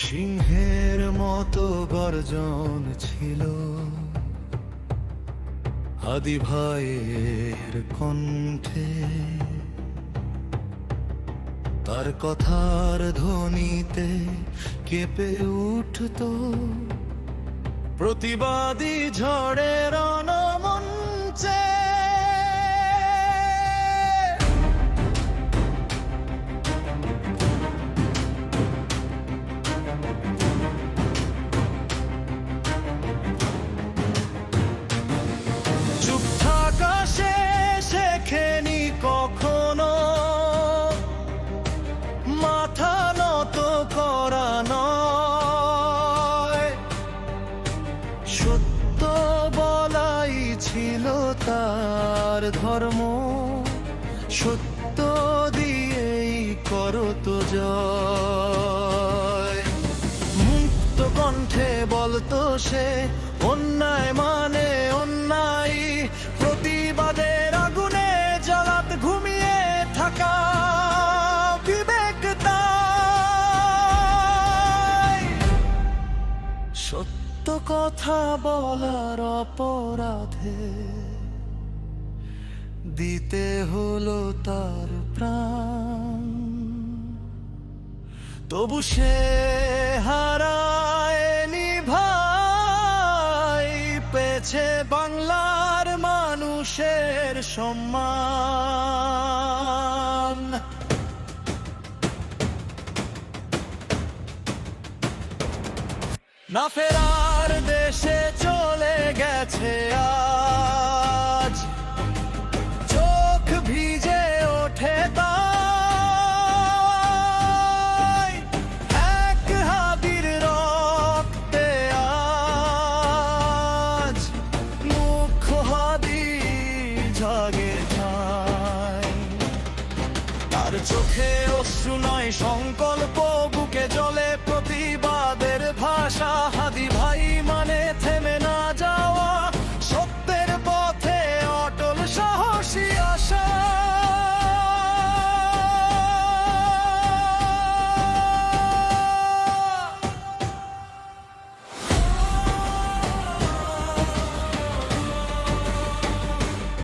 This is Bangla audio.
সিংহের মতো গর্জন ছিল আদি ভাইয়ের কণ্ঠে, তার কথার ধ্বনিতে কেঁপে উঠত প্রতিবাদী ঝড়ের রণমঞ্চে। চুপ থাকা শেখেনি কখনো, মাথা নত করা নয়, সত্য বলাই ছিল তার ধর্ম, সত্য দিয়েই করত জয়। মুক্ত কণ্ঠে বলতো সে, অন্যায় মানে অন্যায়, প্রতিবাদের আগুনে জ্বালাত ঘুমিয়ে থাকা বিবেক তাই। সত্য কথা বলার অপরাধে দিতে হলো তার প্রাণ, তবু সে হারায়নি ভাই, পেয়েছে বাংলার মানুষের সম্মান। না ফেরার দেশে চলে গেছে আজ,